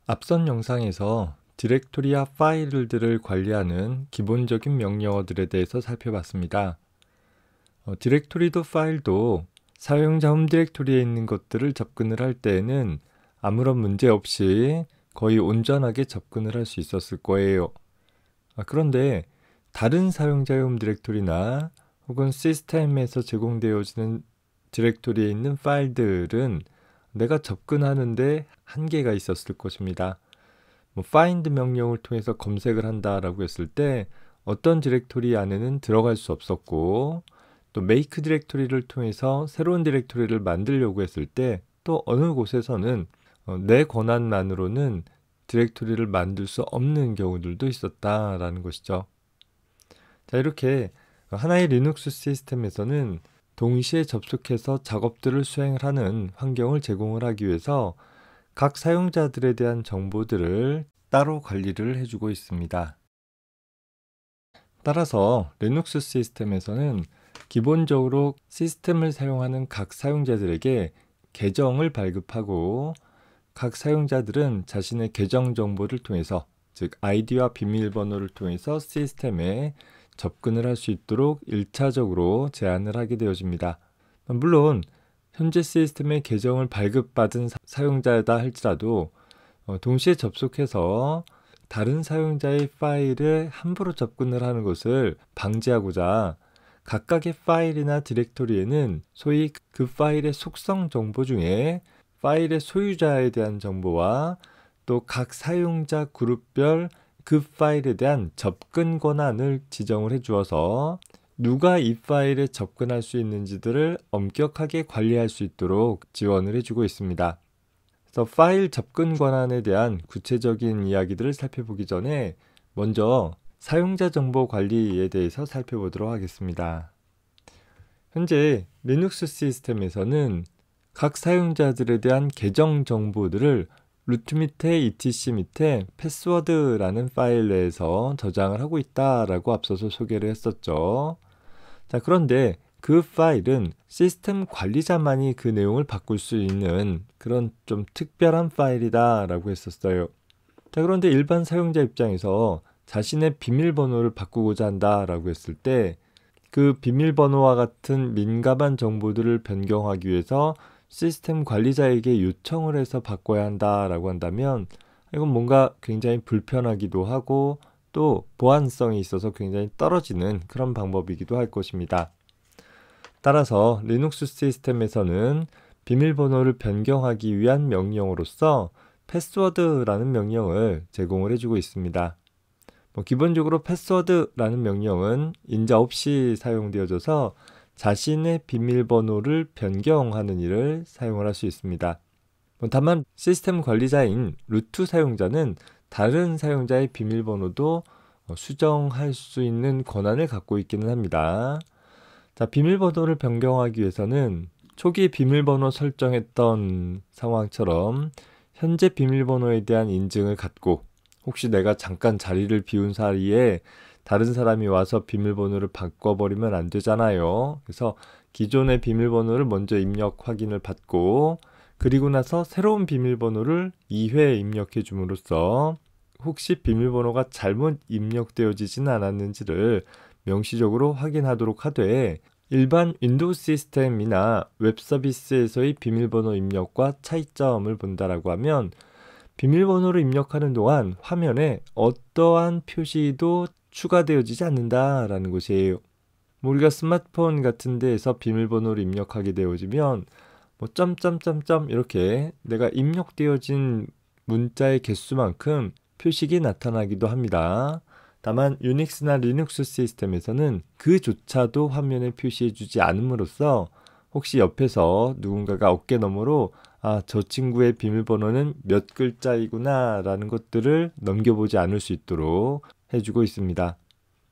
앞선 영상에서 디렉토리와 파일들을 관리하는 기본적인 명령어들에 대해서 살펴봤습니다. 디렉토리도 파일도 사용자 홈 디렉토리에 있는 것들을 접근을 할 때에는 아무런 문제 없이 거의 온전하게 접근을 할 수 있었을 거예요. 그런데 다른 사용자의 홈 디렉토리나 혹은 시스템에서 제공되어지는 디렉토리에 있는 파일들은 내가 접근하는데 한계가 있었을 것입니다. find 명령을 통해서 검색을 한다라고 했을 때 어떤 디렉토리 안에는 들어갈 수 없었고, 또 make 디렉토리를 통해서 새로운 디렉토리를 만들려고 했을 때 또 어느 곳에서는 내 권한만으로는 디렉토리를 만들 수 없는 경우들도 있었다라는 것이죠. 자, 이렇게 하나의 리눅스 시스템에서는 동시에 접속해서 작업들을 수행을 하는 환경을 제공을 하기 위해서 각 사용자들에 대한 정보들을 따로 관리를 해주고 있습니다. 따라서 리눅스 시스템에서는 기본적으로 시스템을 사용하는 각 사용자들에게 계정을 발급하고, 각 사용자들은 자신의 계정 정보를 통해서, 즉 아이디와 비밀번호를 통해서 시스템에 접근을 할 수 있도록 1차적으로 제한을 하게 되어집니다. 물론 현재 시스템에 계정을 발급받은 사용자다 할지라도 동시에 접속해서 다른 사용자의 파일에 함부로 접근을 하는 것을 방지하고자 각각의 파일이나 디렉토리에는 소위 그 파일의 속성 정보 중에 파일의 소유자에 대한 정보와 또 각 사용자 그룹별 그 파일에 대한 접근 권한을 지정을 해 주어서 누가 이 파일에 접근할 수 있는지들을 엄격하게 관리할 수 있도록 지원을 해주고 있습니다. 그래서 파일 접근 권한에 대한 구체적인 이야기들을 살펴보기 전에 먼저 사용자 정보 관리에 대해서 살펴보도록 하겠습니다. 현재 리눅스 시스템에서는 각 사용자들에 대한 계정 정보들을 루트 밑에 etc 밑에 패스워드라는 파일 내에서 저장을 하고 있다라고 앞서서 소개를 했었죠. 자, 그런데 그 파일은 시스템 관리자만이 그 내용을 바꿀 수 있는 그런 좀 특별한 파일이다 라고 했었어요. 자, 그런데 일반 사용자 입장에서 자신의 비밀번호를 바꾸고자 한다 라고 했을 때 그 비밀번호와 같은 민감한 정보들을 변경하기 위해서 시스템 관리자에게 요청을 해서 바꿔야 한다라고 한다면 이건 뭔가 굉장히 불편하기도 하고 또 보안성이 있어서 굉장히 떨어지는 그런 방법이기도 할 것입니다. 따라서 리눅스 시스템에서는 비밀번호를 변경하기 위한 명령으로서 패스워드라는 명령을 제공을 해주고 있습니다. 기본적으로 패스워드라는 명령은 인자 없이 사용되어져서 자신의 비밀번호를 변경하는 일을 사용을 할 수 있습니다. 다만 시스템 관리자인 루트 사용자는 다른 사용자의 비밀번호도 수정할 수 있는 권한을 갖고 있기는 합니다. 자, 비밀번호를 변경하기 위해서는 초기 비밀번호 설정했던 상황처럼 현재 비밀번호에 대한 인증을 갖고, 혹시 내가 잠깐 자리를 비운 사이에 다른 사람이 와서 비밀번호를 바꿔버리면 안 되잖아요. 그래서 기존의 비밀번호를 먼저 입력 확인을 받고, 그리고 나서 새로운 비밀번호를 2회 입력해 줌으로써 혹시 비밀번호가 잘못 입력되어지진 않았는지를 명시적으로 확인하도록 하되, 일반 윈도우 시스템이나 웹 서비스에서의 비밀번호 입력과 차이점을 본다라고 하면 비밀번호를 입력하는 동안 화면에 어떠한 표시도 추가되어지지 않는다라는 것이에요. 우리가 스마트폰 같은 데에서 비밀번호를 입력하게 되어지면 점점점점 이렇게 내가 입력되어진 문자의 개수만큼 표식이 나타나기도 합니다. 다만 유닉스나 리눅스 시스템에서는 그조차도 화면에 표시해주지 않음으로써 혹시 옆에서 누군가가 어깨너머로 저 친구의 비밀번호는 몇 글자이구나 라는 것들을 넘겨보지 않을 수 있도록 해주고 있습니다.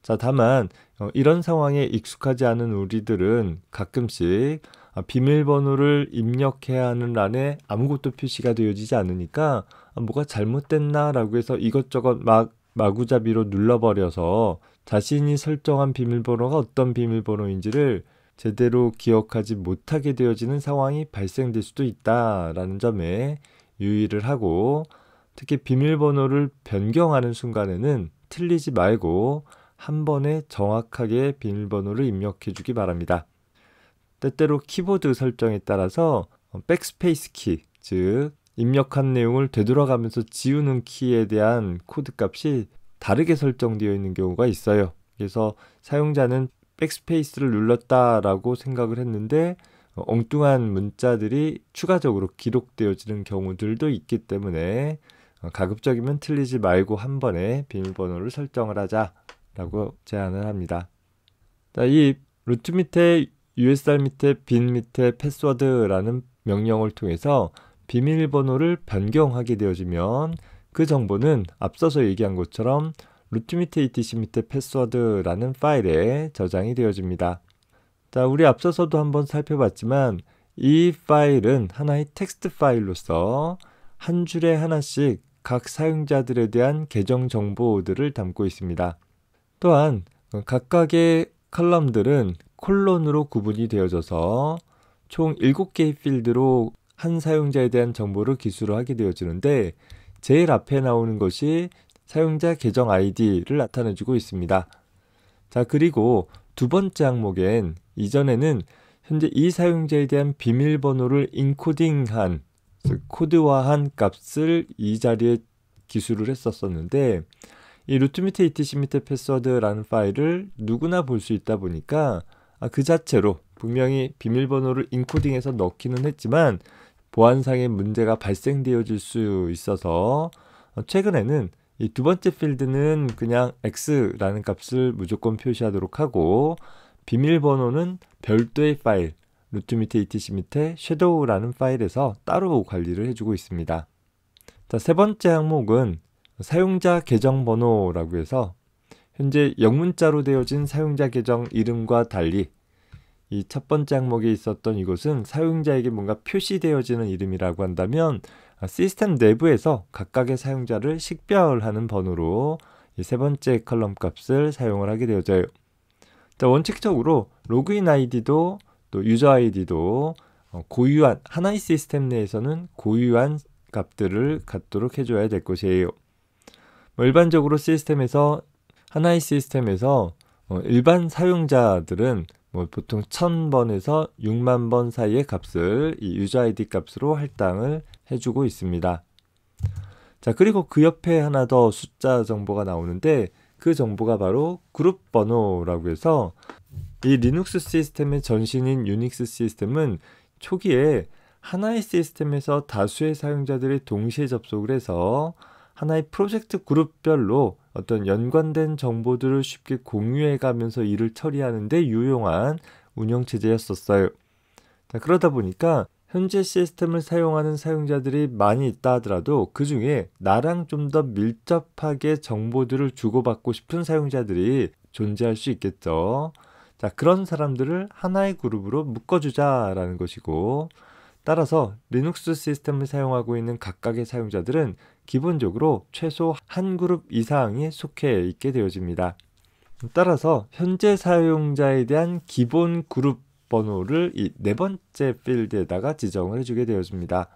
자, 다만 이런 상황에 익숙하지 않은 우리들은 가끔씩 비밀번호를 입력해야 하는 란에 아무것도 표시가 되어지지 않으니까 뭐가 잘못됐나 라고 해서 이것저것 마구잡이로 눌러버려서 자신이 설정한 비밀번호가 어떤 비밀번호인지를 제대로 기억하지 못하게 되어지는 상황이 발생될 수도 있다라는 점에 유의를 하고, 특히 비밀번호를 변경하는 순간에는 틀리지 말고 한 번에 정확하게 비밀번호를 입력해 주기 바랍니다. 때때로 키보드 설정에 따라서 백스페이스 키, 즉 입력한 내용을 되돌아가면서 지우는 키에 대한 코드 값이 다르게 설정되어 있는 경우가 있어요. 그래서 사용자는 백스페이스를 눌렀다라고 생각을 했는데 엉뚱한 문자들이 추가적으로 기록되어지는 경우들도 있기 때문에 가급적이면 틀리지 말고 한 번에 비밀번호를 설정을 하자라고 제안을 합니다. 이 루트 밑에 USR 밑에 빈 밑에 패스워드라는 명령을 통해서 비밀번호를 변경하게 되어지면 그 정보는 앞서서 얘기한 것처럼 루트 밑에 etc 밑에 패스워드라는 파일에 저장이 되어집니다. 자, 우리 앞서서도 한번 살펴봤지만 이 파일은 하나의 텍스트 파일로서 한 줄에 하나씩 각 사용자들에 대한 계정 정보들을 담고 있습니다. 또한 각각의 컬럼들은 콜론으로 구분이 되어져서 총 7개의 필드로 한 사용자에 대한 정보를 기술을 하게 되어지는데 제일 앞에 나오는 것이 사용자 계정 아이디를 나타내주고 있습니다. 자, 그리고 두 번째 항목엔 이전에는 현재 이 사용자에 대한 비밀번호를 인코딩한, 즉 코드화한 값을 이 자리에 기술을 했었었는데 이 루트 밑에 etc 밑에 패스워드라는 파일을 누구나 볼 수 있다 보니까 그 자체로 분명히 비밀번호를 인코딩해서 넣기는 했지만 보안상의 문제가 발생되어질 수 있어서 최근에는 이 두 번째 필드는 그냥 X라는 값을 무조건 표시하도록 하고 비밀번호는 별도의 파일, 루트 밑에 etc 밑에 shadow라는 파일에서 따로 관리를 해주고 있습니다. 자, 세 번째 항목은 사용자 계정 번호라고 해서 현재 영문자로 되어진 사용자 계정 이름과 달리 이 첫 번째 항목에 있었던 이것은 사용자에게 뭔가 표시되어지는 이름이라고 한다면 시스템 내부에서 각각의 사용자를 식별하는 번호로 이 세 번째 컬럼 값을 사용을 하게 되어져요. 자, 원칙적으로 로그인 아이디도 또 유저 아이디도 고유한 하나의 시스템 내에서는 고유한 값들을 갖도록 해줘야 될 것이에요. 일반적으로 하나의 시스템에서 일반 사용자들은 보통 1000번에서 6만 번 사이의 값을 이 유저 아이디 값으로 할당을 해주고 있습니다. 자, 그리고 그 옆에 하나 더 숫자 정보가 나오는데 그 정보가 바로 그룹 번호라고 해서 이 리눅스 시스템의 전신인 유닉스 시스템은 초기에 하나의 시스템에서 다수의 사용자들이 동시에 접속을 해서 하나의 프로젝트 그룹별로 어떤 연관된 정보들을 쉽게 공유해 가면서 일을 처리하는 데 유용한 운영체제였었어요. 자, 그러다 보니까 현재 시스템을 사용하는 사용자들이 많이 있다 하더라도 그 중에 나랑 좀 더 밀접하게 정보들을 주고받고 싶은 사용자들이 존재할 수 있겠죠. 자, 그런 사람들을 하나의 그룹으로 묶어주자라는 것이고, 따라서 리눅스 시스템을 사용하고 있는 각각의 사용자들은 기본적으로 최소 한 그룹 이상이 속해 있게 되어집니다. 따라서 현재 사용자에 대한 기본 그룹 번호를 이 네 번째 필드에다가 지정을 해주게 되어집니다.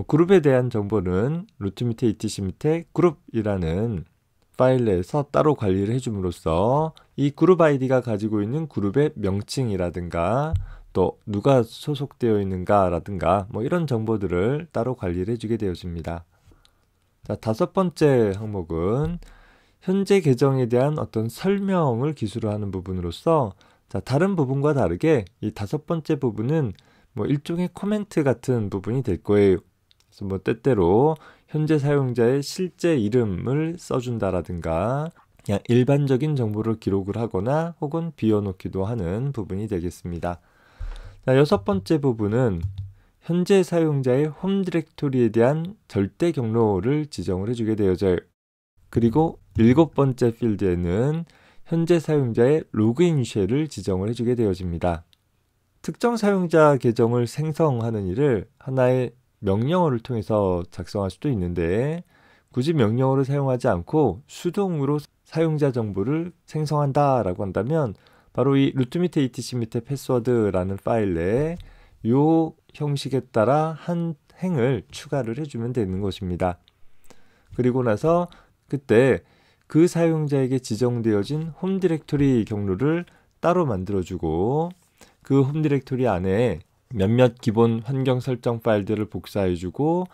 그룹에 대한 정보는 루트 밑에 etc 밑에 그룹이라는 파일 내에서 따로 관리를 해줌으로써 이 그룹 아이디가 가지고 있는 그룹의 명칭이라든가 또 누가 소속되어 있는가 라든가 이런 정보들을 따로 관리를 해주게 되어집니다. 자, 다섯 번째 항목은 현재 계정에 대한 어떤 설명을 기술을 하는 부분으로서 자, 다른 부분과 다르게 이 다섯 번째 부분은 일종의 코멘트 같은 부분이 될 거예요. 그래서 때때로 현재 사용자의 실제 이름을 써준다라든가 그냥 일반적인 정보를 기록을 하거나 혹은 비워놓기도 하는 부분이 되겠습니다. 자, 여섯 번째 부분은 현재 사용자의 홈 디렉토리에 대한 절대 경로를 지정을 해주게 되어져요. 그리고 일곱 번째 필드에는 현재 사용자의 로그인 쉘을 지정을 해주게 되어집니다. 특정 사용자 계정을 생성하는 일을 하나의 명령어를 통해서 작성할 수도 있는데 굳이 명령어를 사용하지 않고 수동으로 사용자 정보를 생성한다 라고 한다면 바로 이 루트 밑에 etc 밑에 패스워드라는 파일 내에 이 형식에 따라 한 행을 추가를 해주면 되는 것입니다. 그리고 나서 그때 그 사용자에게 지정되어진 홈 디렉토리 경로를 따로 만들어주고 그 홈 디렉토리 안에 몇몇 기본 환경 설정 파일들을 복사해주고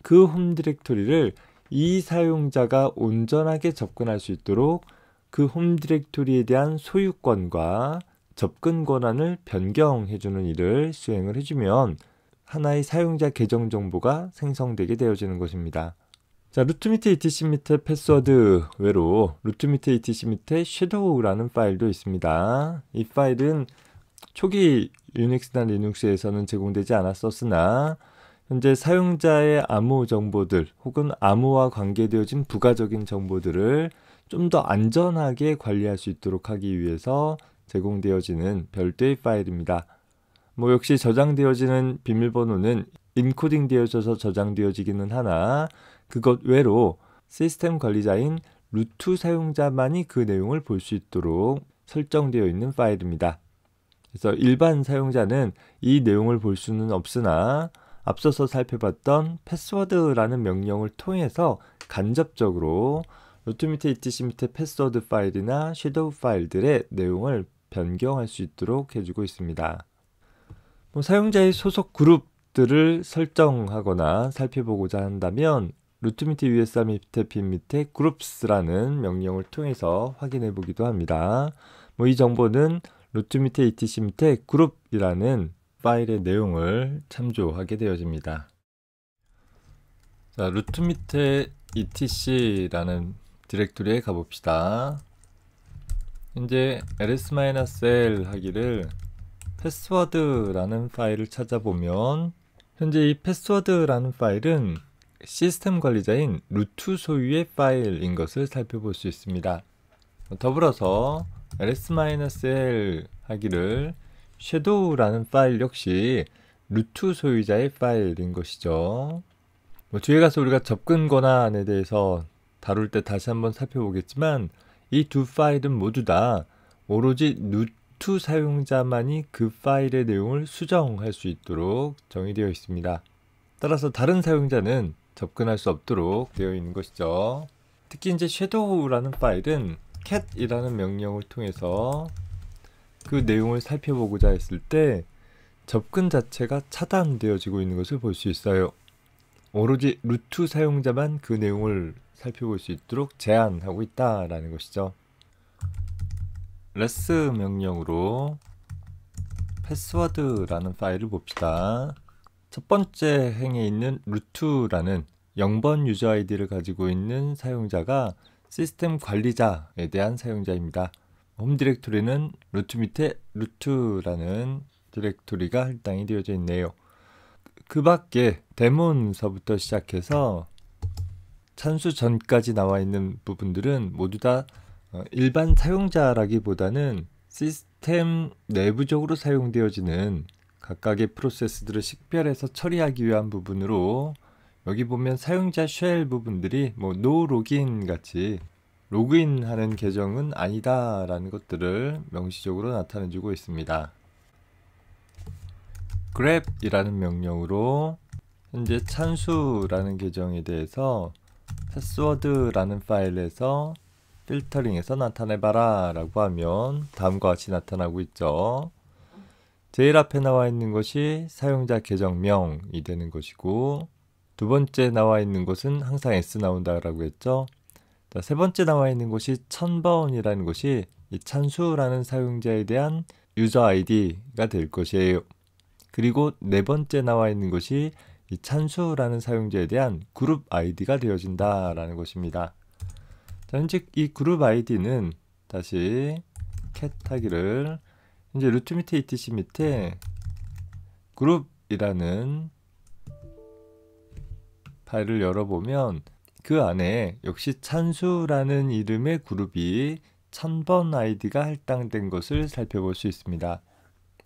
그 홈 디렉토리를 이 사용자가 온전하게 접근할 수 있도록 그 홈 디렉토리에 대한 소유권과 접근 권한을 변경해주는 일을 수행을 해주면 하나의 사용자 계정 정보가 생성되게 되어지는 것입니다. 자, 루트 밑에 etc 밑에 패스워드 외로 루트 밑에 etc 밑에 shadow라는 파일도 있습니다. 이 파일은 초기 유닉스나 리눅스에서는 제공되지 않았었으나 현재 사용자의 암호 정보들 혹은 암호와 관계되어진 부가적인 정보들을 좀 더 안전하게 관리할 수 있도록 하기 위해서 제공되어지는 별도의 파일입니다. 역시 저장되어지는 비밀번호는 인코딩 되어져서 저장되어지기는 하나 그것 외로 시스템 관리자인 루트 사용자만이 그 내용을 볼 수 있도록 설정되어 있는 파일입니다. 그래서 일반 사용자는 이 내용을 볼 수는 없으나 앞서서 살펴봤던 패스워드라는 명령을 통해서 간접적으로 루트 밑에 etc 밑에 패스워드 파일이나 섀도우 파일들의 내용을 변경할 수 있도록 해주고 있습니다. 사용자의 소속 그룹들을 설정하거나 살펴보고자 한다면 루트 밑에 usr 밑에 bin 밑에 groups라는 명령을 통해서 확인해 보기도 합니다. 이 정보는 루트 밑에 etc 밑에 group이라는 파일의 내용을 참조하게 되어집니다. 자, 루트 밑에 etc라는 디렉토리에 가봅시다. 이제 ls-l 하기를 패스워드라는 파일을 찾아보면 현재 이 패스워드라는 파일은 시스템 관리자인 루트 소유의 파일인 것을 살펴볼 수 있습니다. 더불어서 ls-l 하기를 shadow라는 파일 역시 루트 소유자의 파일인 것이죠. 뒤에 가서 우리가 접근 권한에 대해서 다룰 때 다시 한번 살펴보겠지만 이 두 파일은 모두 다 오로지 루트 사용자만이 그 파일의 내용을 수정할 수 있도록 정의되어 있습니다. 따라서 다른 사용자는 접근할 수 없도록 되어 있는 것이죠. 특히 이제 shadow라는 파일은 cat이라는 명령을 통해서 그 내용을 살펴보고자 했을 때 접근 자체가 차단되어지고 있는 것을 볼 수 있어요. 오로지 루트 사용자만 그 내용을 살펴볼 수 있도록 제한하고 있다라는 것이죠. ls 명령으로 패스워드라는 파일을 봅시다. 첫 번째 행에 있는 루트라는 0번 유저 아이디를 가지고 있는 사용자가 시스템 관리자에 대한 사용자입니다. 홈 디렉토리는 루트 밑에 루트라는 디렉토리가 할당이 되어져 있네요. 그 밖에 데몬서부터 시작해서 찬수 전까지 나와 있는 부분들은 모두 다 일반 사용자라기보다는 시스템 내부적으로 사용되어지는 각각의 프로세스들을 식별해서 처리하기 위한 부분으로 여기 보면 사용자 쉘 부분들이 no 로그인 같이 로그인하는 계정은 아니다 라는 것들을 명시적으로 나타내주고 있습니다. grab이라는 명령으로 현재 찬수라는 계정에 대해서 패스워드라는 파일에서 필터링해서 나타내봐라 라고 하면 다음과 같이 나타나고 있죠. 제일 앞에 나와 있는 것이 사용자 계정명이 되는 것이고 두 번째 나와 있는 것은 항상 S 나온다라고 했죠. 세 번째 나와 있는 것이 1000번이라는 것이 이 찬수라는 사용자에 대한 유저 아이디가 될 것이에요. 그리고 네 번째 나와 있는 것이 이 찬수라는 사용자에 대한 그룹 아이디가 되어진다라는 것입니다. 자, 현재 이 그룹 아이디는 다시 cat 하기를 이제 루트 밑에 etc 밑에 그룹이라는 파일을 열어보면 그 안에 역시 찬수라는 이름의 그룹이 1000번 아이디가 할당된 것을 살펴볼 수 있습니다.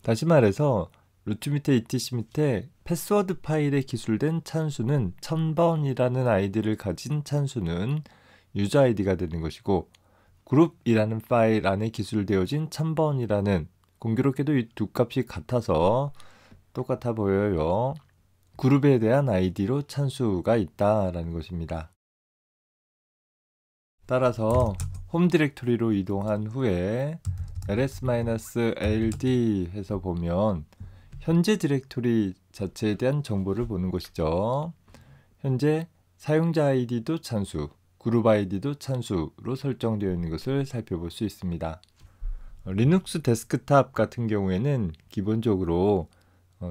다시 말해서 루트 밑에 etc 밑에 패스워드 파일에 기술된 찬수는 1000번이라는 아이디를 가진 찬수는 유저 아이디가 되는 것이고 그룹이라는 파일 안에 기술되어진 1000번이라는 공교롭게도 이 두 값이 같아서 똑같아 보여요. 그룹에 대한 아이디로 찬수가 있다라는 것입니다. 따라서 홈 디렉토리로 이동한 후에 ls-ald 해서 보면 현재 디렉토리 자체에 대한 정보를 보는 것이죠. 현재 사용자 아이디도 찬수, 그룹 아이디도 찬수로 설정되어 있는 것을 살펴볼 수 있습니다. 리눅스 데스크탑 같은 경우에는 기본적으로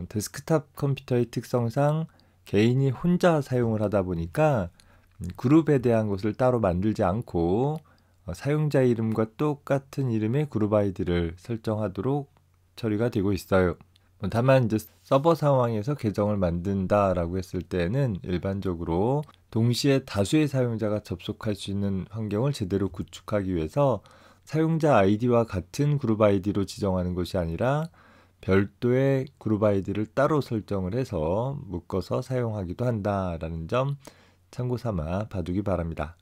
데스크탑 컴퓨터의 특성상 개인이 혼자 사용을 하다 보니까 그룹에 대한 것을 따로 만들지 않고 사용자 이름과 똑같은 이름의 그룹 아이디를 설정하도록 처리가 되고 있어요. 다만 이제 서버 상황에서 계정을 만든다라고 했을 때는 일반적으로 동시에 다수의 사용자가 접속할 수 있는 환경을 제대로 구축하기 위해서 사용자 아이디와 같은 그룹 아이디로 지정하는 것이 아니라 별도의 그룹 아이디를 따로 설정을 해서 묶어서 사용하기도 한다라는 점 참고 삼아 봐두기 바랍니다.